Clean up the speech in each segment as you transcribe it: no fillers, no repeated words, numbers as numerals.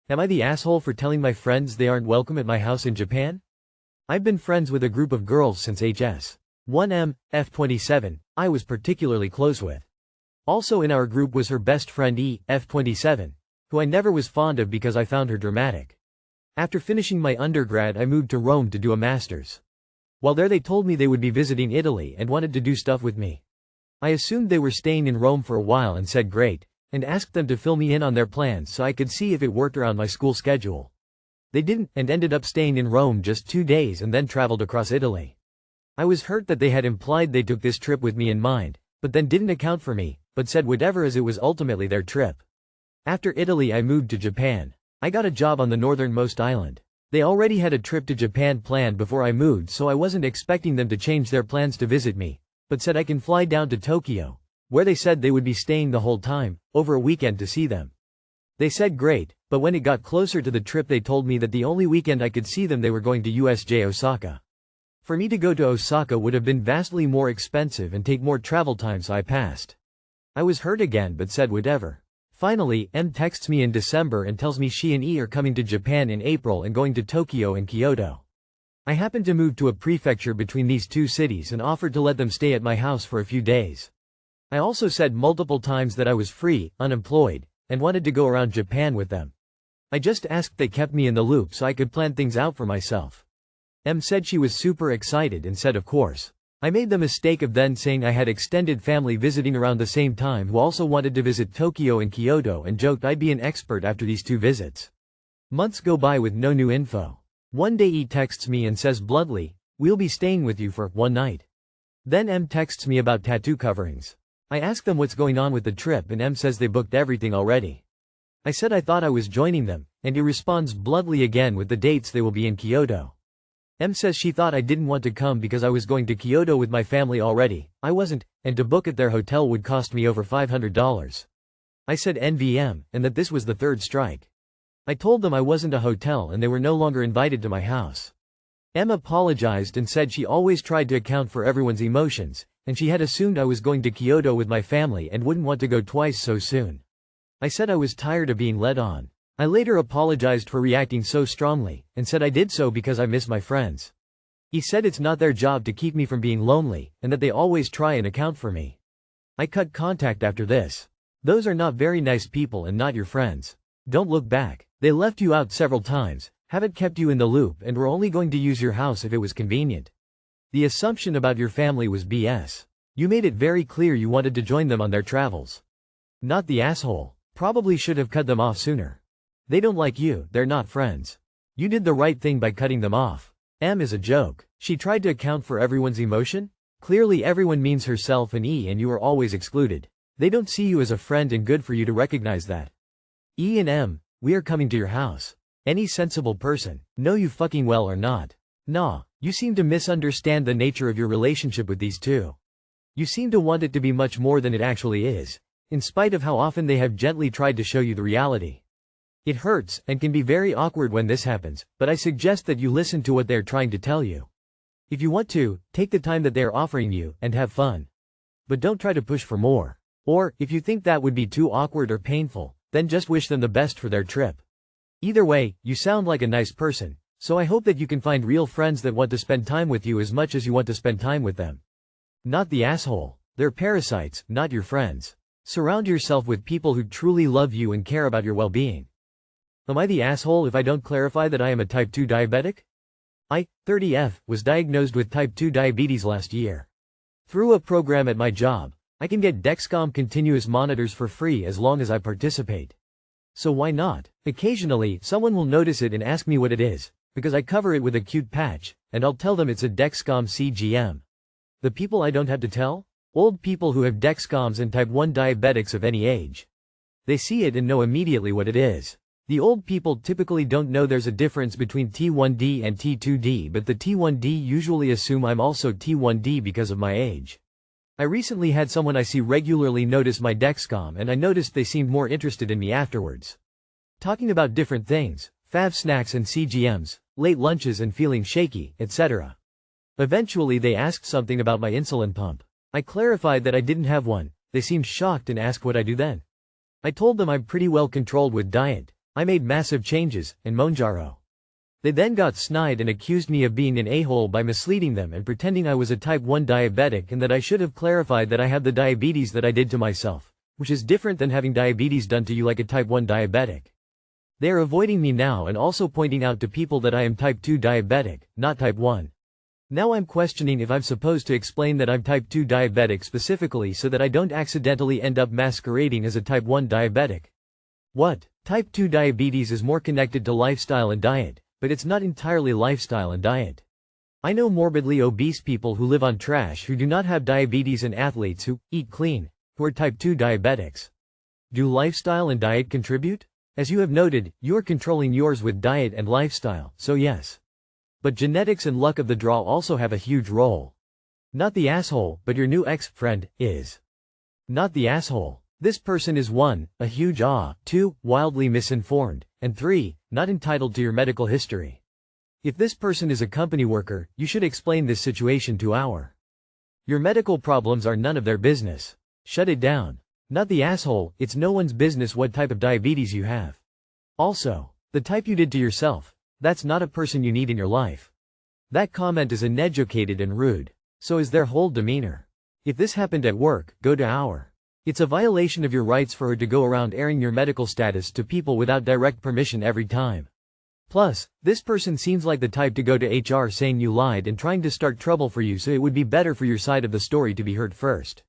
Am I the asshole for telling my friends they aren't welcome at my house in Japan? I've been friends with a group of girls since HS. 1M, F27, I was particularly close with. Also in our group was her best friend E, F27, who I never was fond of because I found her dramatic. After finishing my undergrad I moved to Rome to do a master's. While there they told me they would be visiting Italy and wanted to do stuff with me. I assumed they were staying in Rome for a while and said great, and asked them to fill me in on their plans so I could see if it worked around my school schedule. They didn't, and ended up staying in Rome just 2 days and then traveled across Italy. I was hurt that they had implied they took this trip with me in mind, but then didn't account for me, but said whatever as it was ultimately their trip. After Italy I moved to Japan. I got a job on the northernmost island. They already had a trip to Japan planned before I moved, so I wasn't expecting them to change their plans to visit me, but said I can fly down to Tokyo, where they said they would be staying the whole time, over a weekend to see them. They said great, but when it got closer to the trip they told me that the only weekend I could see them they were going to USJ Osaka. For me to go to Osaka would have been vastly more expensive and take more travel time, so I passed. I was hurt again but said whatever. Finally, M texts me in December and tells me she and E are coming to Japan in April and going to Tokyo and Kyoto. I happened to move to a prefecture between these two cities and offered to let them stay at my house for a few days. I also said multiple times that I was free, unemployed, and wanted to go around Japan with them. I just asked they kept me in the loop so I could plan things out for myself. M said she was super excited and said of course. I made the mistake of then saying I had extended family visiting around the same time who also wanted to visit Tokyo and Kyoto and joked I'd be an expert after these 2 visits. Months go by with no new info. One day E texts me and says bluntly, "We'll be staying with you for 1 night." Then M texts me about tattoo coverings. I ask them what's going on with the trip and M says they booked everything already. I said I thought I was joining them, and he responds bluntly again with the dates they will be in Kyoto. M says she thought I didn't want to come because I was going to Kyoto with my family already. I wasn't, and to book at their hotel would cost me over $500. I said NVM, and that this was the 3rd strike. I told them I wasn't a hotel and they were no longer invited to my house. M apologized and said she always tried to account for everyone's emotions, and she had assumed I was going to Kyoto with my family and wouldn't want to go twice so soon. I said I was tired of being led on. I later apologized for reacting so strongly, and said I did so because I miss my friends. He said it's not their job to keep me from being lonely, and that they always try and account for me. I cut contact after this. Those are not very nice people and not your friends. Don't look back. They left you out several times, haven't kept you in the loop and were only going to use your house if it was convenient. The assumption about your family was BS. You made it very clear you wanted to join them on their travels. Not the asshole. Probably should have cut them off sooner. They don't like you, they're not friends. You did the right thing by cutting them off. M is a joke. She tried to account for everyone's emotion? Clearly everyone means herself and E and you are always excluded. They don't see you as a friend and good for you to recognize that. E and M, we are coming to your house. Any sensible person, know you fucking well or not. Nah, you seem to misunderstand the nature of your relationship with these two. You seem to want it to be much more than it actually is, in spite of how often they have gently tried to show you the reality. It hurts, and can be very awkward when this happens, but I suggest that you listen to what they're trying to tell you. If you want to, take the time that they're offering you, and have fun. But don't try to push for more. Or, if you think that would be too awkward or painful, then just wish them the best for their trip. Either way, you sound like a nice person, so I hope that you can find real friends that want to spend time with you as much as you want to spend time with them. Not the asshole. They're parasites, not your friends. Surround yourself with people who truly love you and care about your well-being. Am I the asshole if I don't clarify that I am a type 2 diabetic? I, 30F, was diagnosed with type 2 diabetes last year. Through a program at my job, I can get Dexcom continuous monitors for free as long as I participate. So why not? Occasionally, someone will notice it and ask me what it is, because I cover it with a cute patch, and I'll tell them it's a Dexcom CGM. The people I don't have to tell? Old people who have Dexcoms and type 1 diabetics of any age. They see it and know immediately what it is. The old people typically don't know there's a difference between T1D and T2D, but the T1D usually assume I'm also T1D because of my age. I recently had someone I see regularly notice my Dexcom and I noticed they seemed more interested in me afterwards. Talking about different things, fav snacks and CGMs, late lunches and feeling shaky, etc. Eventually they asked something about my insulin pump. I clarified that I didn't have one. They seemed shocked and asked what I do then. I told them I'm pretty well controlled with diet, I made massive changes, and Monjaro. They then got snide and accused me of being an a-hole by misleading them and pretending I was a type 1 diabetic and that I should have clarified that I have the diabetes that I did to myself, which is different than having diabetes done to you like a type 1 diabetic. They are avoiding me now and also pointing out to people that I am type 2 diabetic, not type 1. Now I'm questioning if I'm supposed to explain that I'm type 2 diabetic specifically so that I don't accidentally end up masquerading as a type 1 diabetic. What? Type 2 diabetes is more connected to lifestyle and diet, but it's not entirely lifestyle and diet. I know morbidly obese people who live on trash who do not have diabetes and athletes who eat clean, who are type 2 diabetics. Do lifestyle and diet contribute? As you have noted, you are controlling yours with diet and lifestyle, so yes. But genetics and luck of the draw also have a huge role. Not the asshole, but your new ex-friend, is. Not the asshole. This person is 1, a huge 2, wildly misinformed, and 3, not entitled to your medical history. If this person is a company worker, you should explain this situation to your medical problems are none of their business. Shut it down. Not the asshole, it's no one's business what type of diabetes you have. Also, the type you did to yourself, that's not a person you need in your life. That comment is uneducated and rude. So is their whole demeanor. If this happened at work, go to It's a violation of your rights for her to go around airing your medical status to people without direct permission every time. Plus, this person seems like the type to go to HR saying you lied and trying to start trouble for you, so it would be better for your side of the story to be heard first.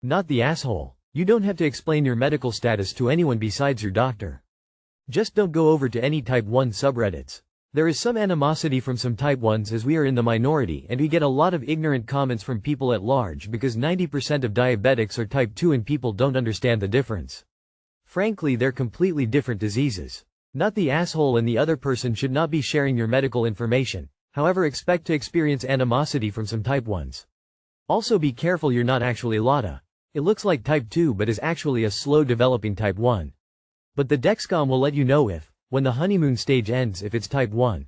Not the asshole. You don't have to explain your medical status to anyone besides your doctor. Just don't go over to any type 1 subreddits. There is some animosity from some type 1s as we are in the minority and we get a lot of ignorant comments from people at large because 90% of diabetics are type 2 and people don't understand the difference. Frankly, they're completely different diseases. Not the asshole, and the other person should not be sharing your medical information, however expect to experience animosity from some type 1s. Also be careful you're not actually LATA. It looks like type 2 but is actually a slow developing type 1. But the Dexcom will let you know when the honeymoon stage ends if it's type 1.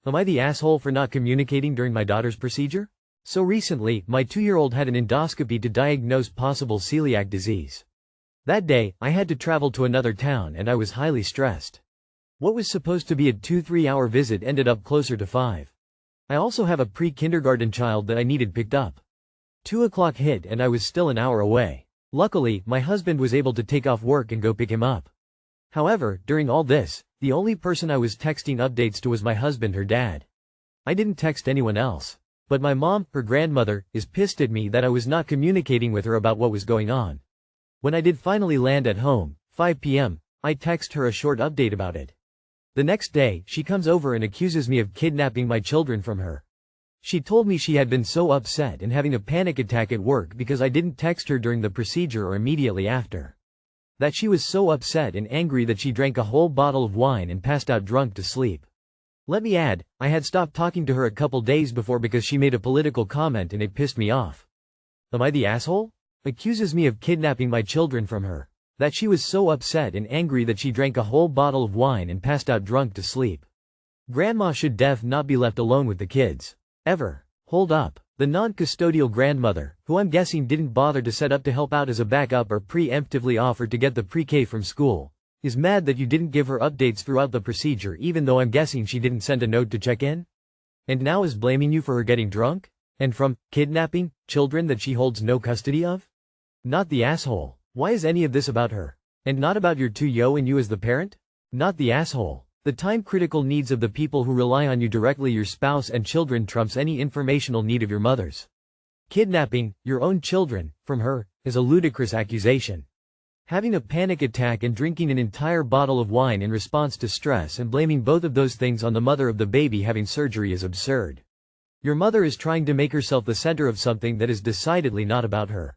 Am I the asshole for not communicating during my daughter's procedure? So recently, my 2-year-old had an endoscopy to diagnose possible celiac disease. That day, I had to travel to another town and I was highly stressed. What was supposed to be a 2-3 hour visit ended up closer to 5. I also have a pre-kindergarten child that I needed picked up. 2 o'clock hit and I was still an hour away. Luckily, my husband was able to take off work and go pick him up. However, during all this, the only person I was texting updates to was my husband, her dad. I didn't text anyone else. But my mom, her grandmother, is pissed at me that I was not communicating with her about what was going on. When I did finally land at home, 5 p.m., I text her a short update about it. The next day, she comes over and accuses me of kidnapping my children from her. She told me she had been so upset and having a panic attack at work because I didn't text her during the procedure or immediately after. That she was so upset and angry that she drank a whole bottle of wine and passed out drunk to sleep. Let me add, I had stopped talking to her a couple days before because she made a political comment and it pissed me off. Am I the asshole? Accuses me of kidnapping my children from her. That she was so upset and angry that she drank a whole bottle of wine and passed out drunk to sleep. Grandma should not be left alone with the kids. Ever. Hold up. The non-custodial grandmother, who I'm guessing didn't bother to set up to help out as a backup or preemptively offered to get the pre-K from school, is mad that you didn't give her updates throughout the procedure even though I'm guessing she didn't send a note to check in? And now is blaming you for her getting drunk? And from kidnapping children that she holds no custody of? Not the asshole. Why is any of this about her? And not about your 2yo and you as the parent? Not the asshole. The time-critical needs of the people who rely on you directly, your spouse and children, trumps any informational need of your mothers. Kidnapping your own children from her is a ludicrous accusation. Having a panic attack and drinking an entire bottle of wine in response to stress and blaming both of those things on the mother of the baby having surgery is absurd. Your mother is trying to make herself the center of something that is decidedly not about her.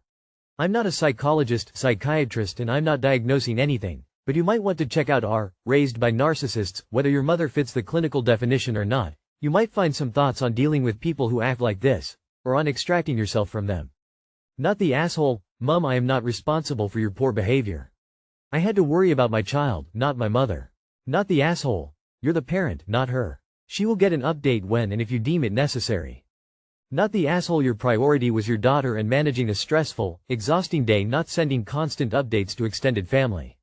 I'm not a psychiatrist, and I'm not diagnosing anything. But you might want to check out Raised by Narcissists, whether your mother fits the clinical definition or not. You might find some thoughts on dealing with people who act like this, or on extracting yourself from them. Not the asshole. Mom, I am not responsible for your poor behavior. I had to worry about my child, not my mother. Not the asshole. You're the parent, not her. She will get an update when and if you deem it necessary. Not the asshole. Your priority was your daughter and managing a stressful, exhausting day, not sending constant updates to extended family.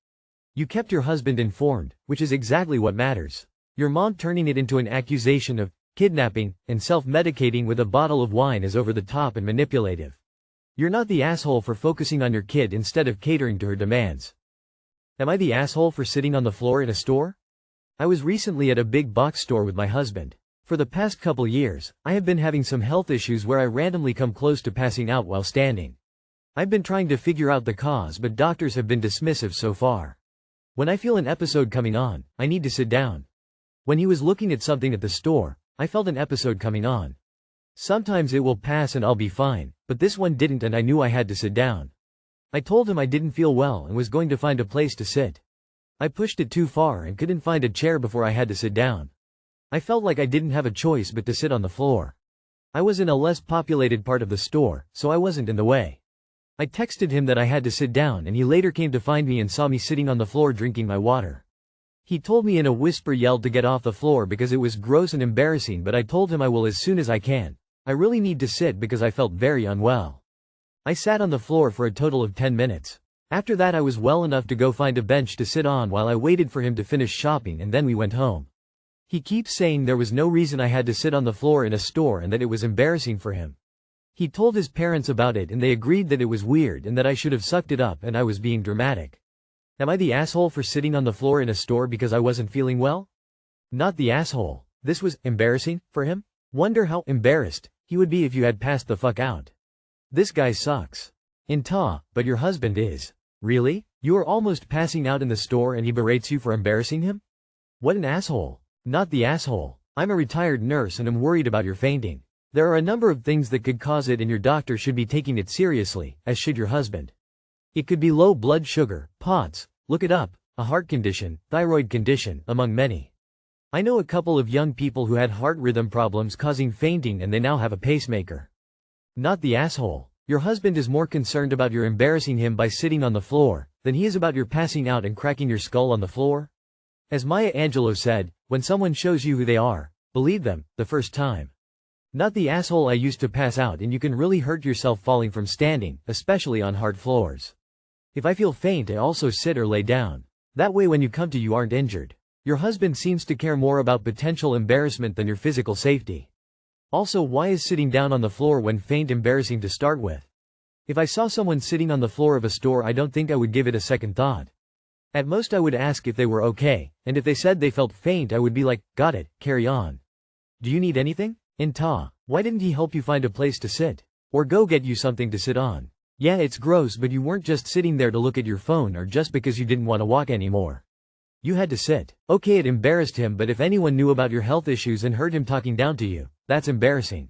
You kept your husband informed, which is exactly what matters. Your mom turning it into an accusation of kidnapping and self-medicating with a bottle of wine is over the top and manipulative. You're not the asshole for focusing on your kid instead of catering to her demands. Am I the asshole for sitting on the floor in a store? I was recently at a big box store with my husband. For the past couple years, I have been having some health issues where I randomly come close to passing out while standing. I've been trying to figure out the cause, but doctors have been dismissive so far. When I feel an episode coming on, I need to sit down. When he was looking at something at the store, I felt an episode coming on. Sometimes it will pass and I'll be fine, but this one didn't and I knew I had to sit down. I told him I didn't feel well and was going to find a place to sit. I pushed it too far and couldn't find a chair before I had to sit down. I felt like I didn't have a choice but to sit on the floor. I was in a less populated part of the store, so I wasn't in the way. I texted him that I had to sit down and he later came to find me and saw me sitting on the floor drinking my water. He told me in a whisper yelled to get off the floor because it was gross and embarrassing, but I told him I will as soon as I can. I really need to sit because I felt very unwell. I sat on the floor for a total of 10 minutes. After that I was well enough to go find a bench to sit on while I waited for him to finish shopping and then we went home. He keeps saying there was no reason I had to sit on the floor in a store and that it was embarrassing for him. He told his parents about it and they agreed that it was weird and that I should have sucked it up and I was being dramatic. Am I the asshole for sitting on the floor in a store because I wasn't feeling well? Not the asshole. This was embarrassing for him? Wonder how embarrassed he would be if you had passed the fuck out. This guy sucks. But your husband is. Really? You are almost passing out in the store and he berates you for embarrassing him? What an asshole. Not the asshole. I'm a retired nurse and am worried about your fainting. There are a number of things that could cause it and your doctor should be taking it seriously, as should your husband. It could be low blood sugar, POTS, look it up, a heart condition, thyroid condition, among many. I know a couple of young people who had heart rhythm problems causing fainting and they now have a pacemaker. Not the asshole. Your husband is more concerned about your embarrassing him by sitting on the floor than he is about your passing out and cracking your skull on the floor. As Maya Angelou said, when someone shows you who they are, believe them, the first time. Not the asshole. I used to pass out and you can really hurt yourself falling from standing, especially on hard floors. If I feel faint I also sit or lay down. That way when you come to you aren't injured. Your husband seems to care more about potential embarrassment than your physical safety. Also, why is sitting down on the floor when faint embarrassing to start with? If I saw someone sitting on the floor of a store I don't think I would give it a second thought. At most I would ask if they were okay, and if they said they felt faint I would be like, got it, carry on. Do you need anything? Why didn't he help you find a place to sit? Or go get you something to sit on? Yeah, it's gross, but you weren't just sitting there to look at your phone or just because you didn't want to walk anymore. You had to sit. Okay, it embarrassed him, but if anyone knew about your health issues and heard him talking down to you, that's embarrassing.